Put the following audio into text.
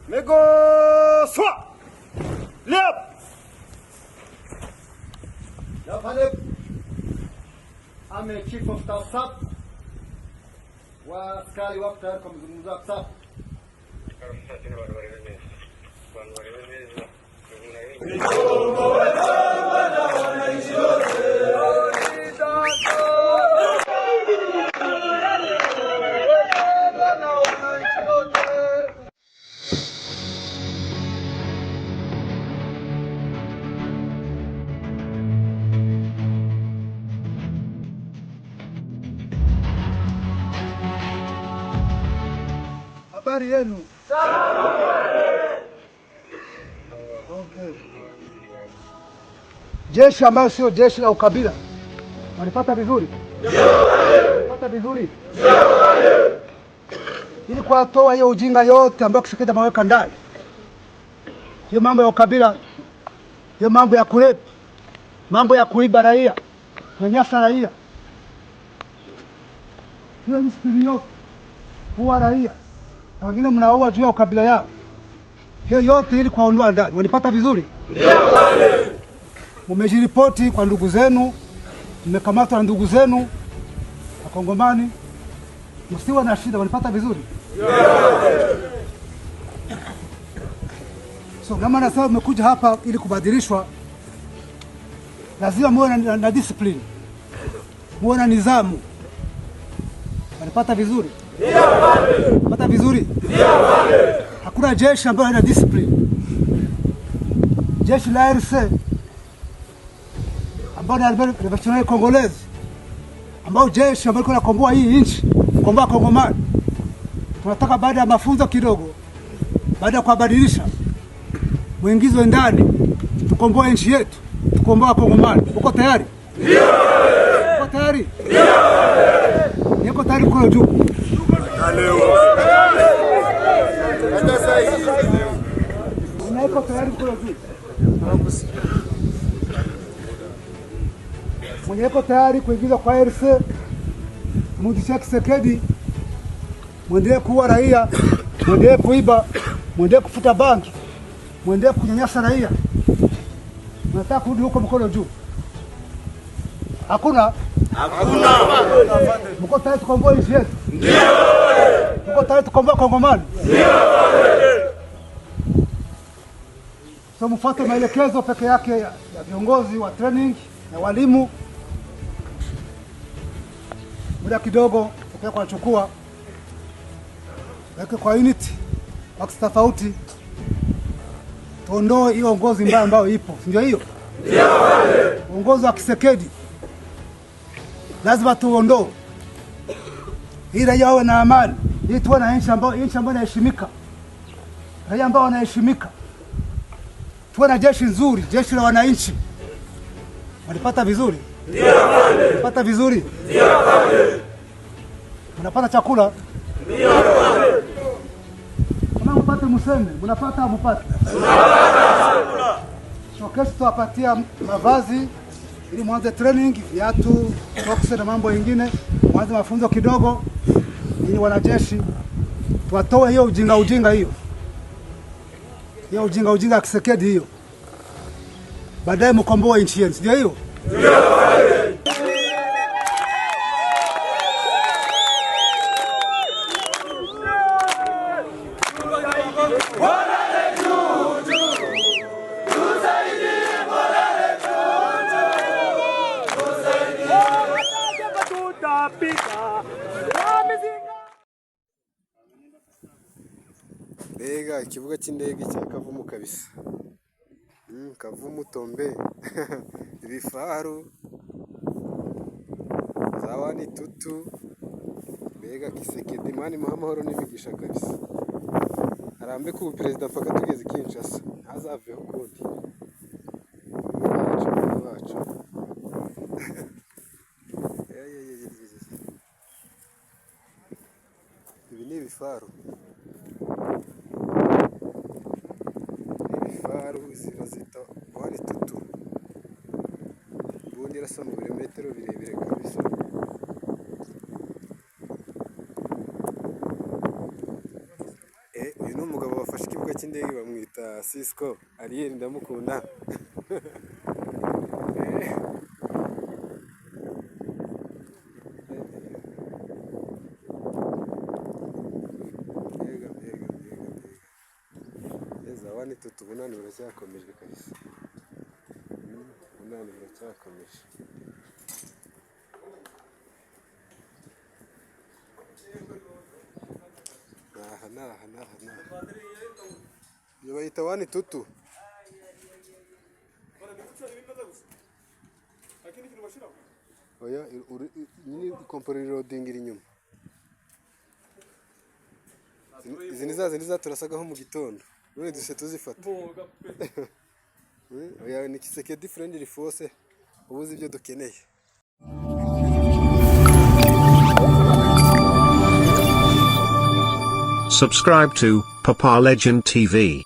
Mego swa. Lep. Lep. I'm a chief of staff SAP. Wa askari wako tayari kwa mazungumzo ya SAP. Habari yenu? Okay. Jeshi ambayo sio jeshi la ukabila. Wanipata vizuri? Wanipata vizuri? Ili kuwatoa hiyo ujinga yote ambayo Kisekedi ameweka ndani. Hiyo mambo ya ukabila, hiyo mambo ya kulepa, mambo ya kuiba raia, kunyanyasa raia. Hiyo ni spiri yote. Kuua raia. Na wengine mnaoa juu ya ukabila yao. Hiyo yote ili kuwaondoa ndani. Wanipata vizuri? Ndio. Mmejiripoti kwa ndugu zenu, mmekamatwa na ndugu zenu Wakongomani. Msiwe na shida, wanipata vizuri? Ndio. So kama nasema mmekuja hapa ili kubadilishwa, lazima muwe na discipline. Muwe na nidhamu. Wanipata vizuri? Ndio. Pata vizuri? Ndio. Hakuna jeshi ambayo haina discipline. Jeshi la RC ambao ni Revolutionnaire Congolaise, ambao jeshi ambao linakomboa hii nchi, kukomboa Kongomani. Tunataka baada ya mafunzo kidogo, baada ya kuwabadilisha, muingizwe ndani, tukomboe nchi yetu, tukomboa Kongomani. Uko tayari? Ndio. Uko tayari? Ndio. Niko tayari kwa juu. Uko tayari kwa juu. Mwenye yuko tayari kuingiza kwa RC, mundisha Kisekedi, mwendelee kuua raia, mwendelee kuiba, mwendelee kufuta banki, mwendelee kunyanyasa raia. Nataka kurudi huko mkono juu. Hakuna? Hakuna. Mko tayari tukomboe nchi yetu? Ndio. Mko tayari tukomboe Kongomani? Ndio. So mfuate maelekezo peke yake ya viongozi wa training na walimu. Muda kidogo ukiwa kunachukua weke kwa unit wax tofauti, tuondoe hiyo uongozi mbaya ambayo ipo. Ndio hiyo? Ndio. Uongozi wa Kisekedi lazima tuondoe. Ili raia wawe na amani, ili tuwe na nchi ambayo inaheshimika. Raia ambao wanaheshimika. Tuwe na jeshi nzuri, jeshi la wananchi. Wanapata vizuri? Ndio. Wanapata vizuri? Ndio. Mnapata chakula? Ndio. Kama mpate museme, mnapata mpate? Tunapata. So kesho tutawapatia mavazi ili mwanze training, viatu, socks na mambo mengine, mwanze mafunzo kidogo ili wanajeshi tuwatoe hiyo ujinga hiyo. Hiyo ujinga ya Kisekedi hiyo. Baadaye mkomboe nchi yenu. Ndio hiyo? Ndio. Mbega ikibuga cy'indege cya Kavumu kabisa. Kavumu Tombe. Ibifaru. Zawani tutu. Mbega Kisekedi mani muhamahoro n'imigisha kabisa. Arambe ku perezida mpaka tugeze Kinshasa. Hazaveho kundi. Wacu. Ibi ni ibifaru. Zita wani tutu. Ubundi irasa mu birometero birebire kabisa. uyu ni umugabo wafashe ikibuga cy'indege bamwita Cisco Ariel ndamukunda. Wani tutu bunani buracyakomeje kabisa. Bunani buracyakomeje. Naha. Iyo bayita wani tutu. Oya, nyine kompori loading iri inyuma. Izi ni za zindi zaturasagaho mu gitondo. None duse tuzifata. Oya, ni Kisekedi friendly force ubuze ibyo dukeneye. Subscribe to Papa Legend TV.